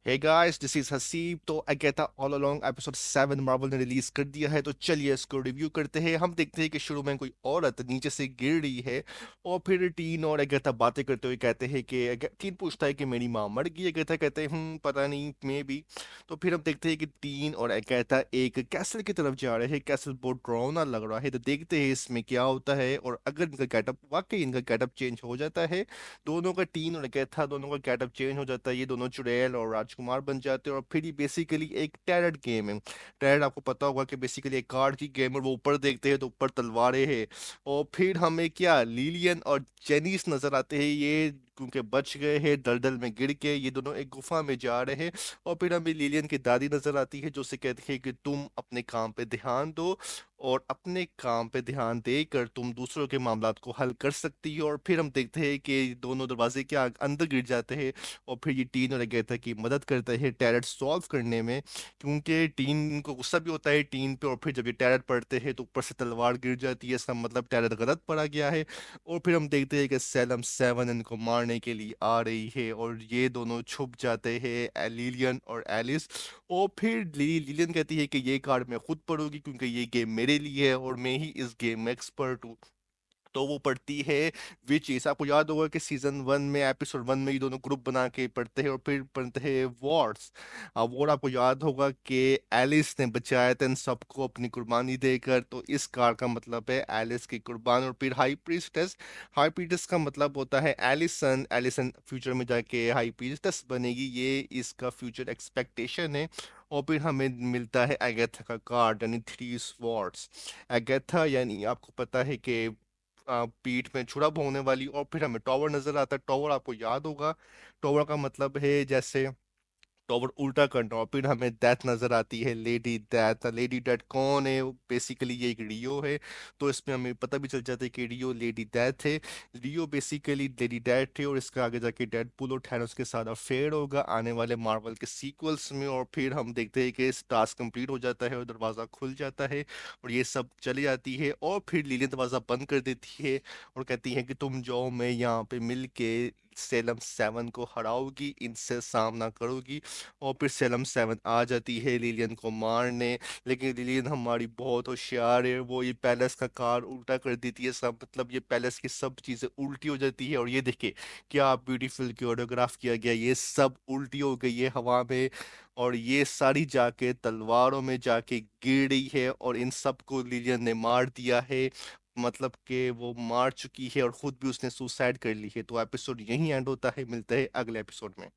Hey guys, this is Haseeb. तो Agatha all along episode 7 Marvel ने release कर दिया है, तो चलिए इसको रिव्यू करते हैं। हम देखते हैं कि शुरू में कोई औरत नीचे से गिर रही है और फिर टीन और अगेता बातें करते हुए कहते हैं कि टीन पूछता है कि मेरी माँ मर गई। अगेता कहते हैं पता नहीं, मे बी। तो फिर हम देखते हैं कि टीन और अगेता एक कैसल की तरफ जा रहे हैं। कैसल बहुत डरावना लग रहा है, तो देखते हैं इसमें क्या होता है और अगर इनका गेटअप वाकई इनका गेटअप चेंज हो जाता है। दोनों का टीन और अगेथा दोनों का गेटअप चेंज हो जाता है। ये दोनों चुड़ैल और राजकुमार बन जाते हैं और फिर ये बेसिकली एक टैरट गेम है। टैरट आपको पता होगा कि बेसिकली एक कार्ड की गेम है। वो ऊपर देखते हैं तो ऊपर तलवारें हैं। और फिर हमें क्या लिलियन और जेनिस नजर आते हैं। ये क्योंकि बच गए हैं दलदल में गिर के, ये दोनों एक गुफा में जा रहे हैं। और फिर हमें लिलियन की दादी नजर आती है जो उसे कहती है कि तुम अपने काम पे ध्यान दो और अपने काम पे ध्यान देकर तुम दूसरों के मामलात को हल कर सकती हो। और फिर हम देखते हैं कि दोनों दरवाजे के अंदर गिर जाते हैं और फिर ये टीन और अगेता की मदद करते हैं टैरेट सॉल्व करने में, क्योंकि टीन को गुस्सा भी होता है टीन पे। और फिर जब ये टैरेट पड़ते हैं तो ऊपर से तलवार गिर जाती है, इसका मतलब टैरेट गलत पड़ा गया है। और फिर हम देखते हैं कि सेलम 7 इनको मारने के लिए आ रही है और ये दोनों छुप जाते हैं, लिलियन और एलिस। और फिर लिलियन कहती है कि ये कार्ड मैं खुद पढ़ूंगी क्योंकि ये गेम मेरे लिए है और मैं ही इस गेम में एक्सपर्ट हूँ। तो वो पढ़ती है विच इज, आपको याद होगा कि सीजन 1 में एपिसोड 1 में ये दोनों ग्रुप बना के पढ़ते हैं और फिर पढ़ते हैं वॉर्स। वॉर आपको याद होगा कि एलिस ने बचाया था इन सबको अपनी कुर्बानी देकर, तो इस कार का मतलब है एलिस की कुर्बान। और फिर हाई प्रीस्टेस, हाई प्रीस्टेस का मतलब होता है एलिसन। एलिसन फ्यूचर में जाके हाई प्रीस्टेस बनेगी, ये इसका फ्यूचर एक्सपेक्टेशन है। और फिर हमें मिलता है एगेथा का कार्ड यानी 3 स्वॉर्ड्स। एगेथा यानी आपको पता है कि पीठ में छुरा भोंकने वाली। और फिर हमें टॉवर नजर आता है। टॉवर आपको याद होगा, टॉवर का मतलब है जैसे टॉवर उल्टा करना। और फिर हमें डेथ नजर आती है, लेडी डेथ। लेडी डेथ कौन है? बेसिकली ये एक रियो है। तो इसमें हमें पता भी चल जाता है कि रियो लेडी डेथ है। रियो बेसिकली लेडी डेथ है और इसका आगे जाके डेडपूल और थैनोस के साथ अफेयर होगा आने वाले मार्वल के सीक्वल्स में। और फिर हम देखते हैं कि इस टास्क कंप्लीट हो जाता है और दरवाजा खुल जाता है और ये सब चली जाती है। और फिर लीली दरवाजा बंद कर देती है और कहती है कि तुम जाओ, मैं यहाँ पे मिल के सेलम 7 को हराओगी, इनसे सामना करोगी। और फिर सेलम 7 आ जाती है लिलियन को मारने। लेकिन लिलियन हमारी बहुत होशियार है, वो ये पैलेस का कार उल्टा कर देती है। सब मतलब ये पैलेस की सब चीजें उल्टी हो जाती है। और ये देखिए क्या ब्यूटीफुल कोरियोग्राफ किया गया, ये सब उल्टी हो गई है हवा में। और ये सारी जाके तलवारों में जाके गिर रही है और इन सबको लिलियन ने मार दिया है। मतलब कि वो मार चुकी है और खुद भी उसने सुसाइड कर ली है। तो एपिसोड यहीं एंड होता है, मिलते हैं अगले एपिसोड में।